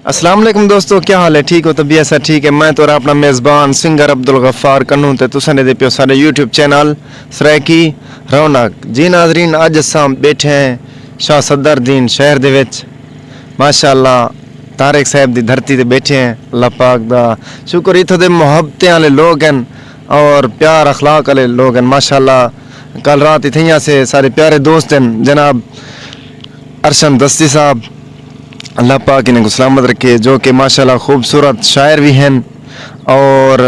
अस्सलाम वालेकुम दोस्तों, क्या हाल है? ठीक हो? तबीयत सा ठीक है? मैं तो अपना मेज़बान सिंगर अब्दुल गफ्फार कन्नू ते तुसां दे पियो सारे यूट्यूब चैनल सरायकी रौनक। जी नाजरीन, अज असां बैठे हैं शाह सदरुद्दीन शहर दे विच माशाअल्लाह तारिक साहब दी धरती ते बैठे हैं। अल्लाह पाक दा शुक्र, इत्थों दे मुहब्बतें वाले लोग हैं और प्यार अखलाक वाले लोग हैं माशाअल्लाह। कल रात इत्थैया से सारे प्यारे दोस्त हैं जनाब अरशन दस्ती साहब, अल्लाह पाक इन्हें सलामत रखे, जो कि माशाल्लाह खूबसूरत शायर भी हैं और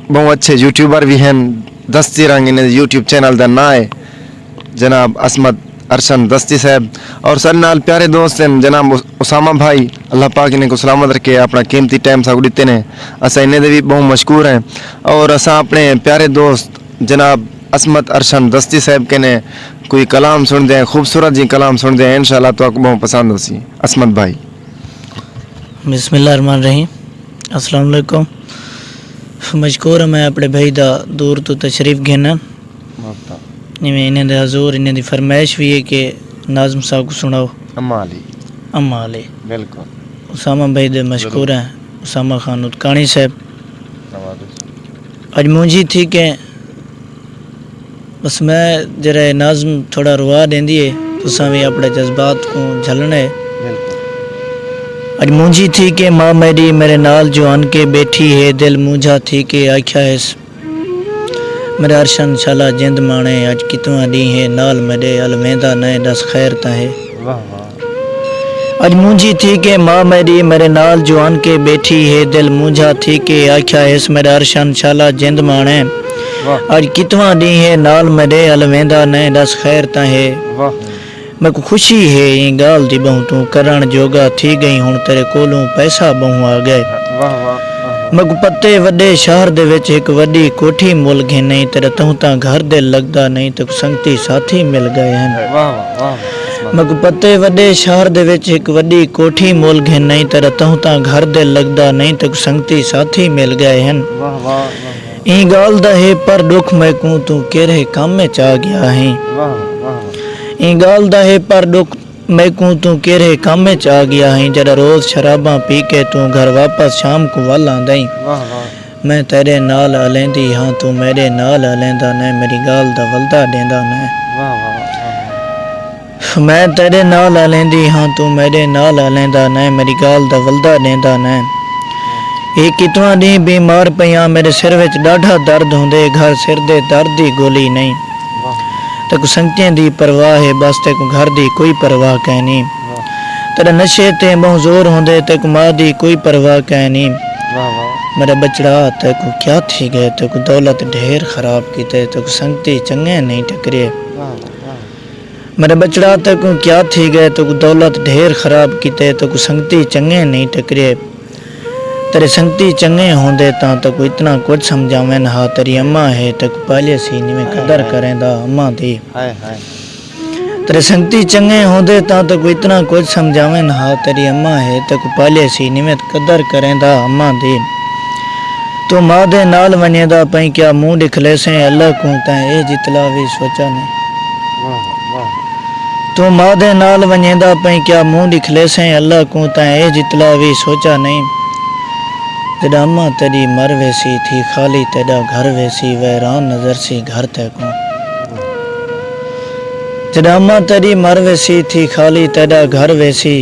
बहुत अच्छे यूट्यूबर भी हैं। दस्ती रंग इन्हें यूट्यूब चैनल का ना है जनाब असमत अरशन दस्ती साहब, और सर नाल प्यारे दोस्त हैं जनाब उसामा भाई, अल्लाह पाक इन्हें सलामत रखे, अपना कीमती टाइम सागू दिते ने। असा इन्हें भी बहुत मशहूर हैं और असा अपने प्यारे दोस्त जनाब असमत अरशन दस्ती साहब के ने कोई कलाम सुनते हैं, खूबसूरत जी कलाम सुनते हैं, इंशाल्लाह तो आपको बहुत पसंद होसी। असमत भाई। बिस्मिल्लाहिर्रहमानिर्रहीम। अस्सलाम वालेकुम। मशकूर मैं अपने भाई दा दूर तो तशरीफ घेना जिमें इन्हें दे हजूर इन्हें दी फरमाइश भी है कि नाज़म साहब को सुनाओ। अम्मा अली बिल्कुल। उसामा भाई दे मशकूर हैं उसामा खान उत्कानी साहब। अज मुंजी थी के बस मैं जरा नाज़म थोड़ा रुआ देंदी है तुसा भी अपने जज्बात को झलना है। अज मुंजी थी के माँ मेरी मेरे नाल जो आन के बैठी है, दिल मूझा थी के आख्या है मेरे अरशन शाला जिंद माने, अज कितवा दी है नाल मेरे अलवेंदा नए दस खैर ता है। अज मुंजी थी के माँ मेरी मेरे नाल जो आन के बैठी है, दिल मूझा थी के आख्या है मेरे अरशन शाला जिंद माने, अज कितवा दी है नाल मेरे अलवेंदा नए दस खैर ता है। मैं को खुशी है ये गाल दी बहु तू करण जोगा थी गई, हुण तेरे कोलों पैसा बहु आ गए। मैं को पत्ते वड्डे शहर दे विच एक वड्डी कोठी मुल गई नहीं, तेरे तू ता घर दे लगदा नहीं ते संगती साथी मिल गए हैं। मैं को पत्ते वड्डे शहर दे विच एक वड्डी कोठी मुल गई नहीं, तेरे तू ता घर दे लगदा नहीं ते संगती साथी मिल गए हैं। ई गाल दा है पर दुख मैं को तू केरे काम में चा गया है। ई गाल दा है पर दुख मैं को तू केरे काम में चा गया है, जरा रोज शराबा पी के तू घर वापस शाम को वाल आंदई। मैं तेरे नाल अलेंदी हाँ तू मेरे नाल अलेंदा न, मेरी गाल दा वलदा देंदा न। मैं तेरे नाल अलेंदी हाँ तू मेरे नाल अलेंदा न, मेरी गाल दा वलदा देंदा न। ये कितवा दी बीमार पिया मेरे सिर विच डाढ़ा दर्द होंदे, घर सिर दे दर्द दी गोली नहीं, तेको संगतियां दी परवाह है बस तेको घर दी कोई परवाह कह नहीं। तेरा नशे ते बहुत जोर होंदे तेको माँ दी कोई परवाह कह नहीं। मेरा बचड़ा तेको क्या थी गए, तेको दौलत ढेर खराब कीते, तेको संगती चंगे नहीं टकरे। मेरा बचड़ा तेको क्या थी गए, तेको दौलत ढेर खराब कीते, तेको संगती चंगे नहीं टकरे। तेरे संगती चंगे होंदे ता तको इतना कुछ समझावें हा, तेरी अम्मा है तेको पाले सी में कदर करेंदा अम्मा दी। तेरे संगती चंगे होंदे ता तको इतना कुछ समझावें हा, तेरी अम्मा है तेको पाले सी में कदर करेंदा अम्मा दी। तू माँ दे नाल वनेदा पई क्या मुंह दिखले से अल्लाह को तैं ए जितला भी सोचा नहीं। तू माँ दे नाल वनेदा पई क्या मुंह दिखले से अल्लाह को तैं ए जितला भी सोचा नहीं। जड़ा अम्मा तेरी मर वैसी थी खाली तेरा घर वैसी, वैरान नजर सी घर तैको। जड़ा अम्मा तेरी मर वैसी थी खाली तेरा घर वैसी,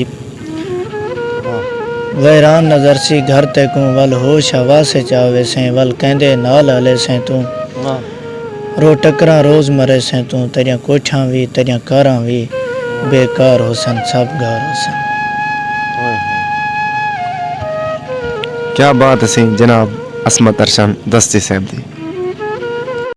वैरान नजर सी घर तैको। वल होश हवा से चावे से वल कहंदे नाल आले से तू, रो टकरा रोज मरे से तू, तेरिया कोठा भी तेरिया कारां भी बेकार होसन सब गार होसन। क्या बात है जनाब असमत अरशन दस्ती साहब दी।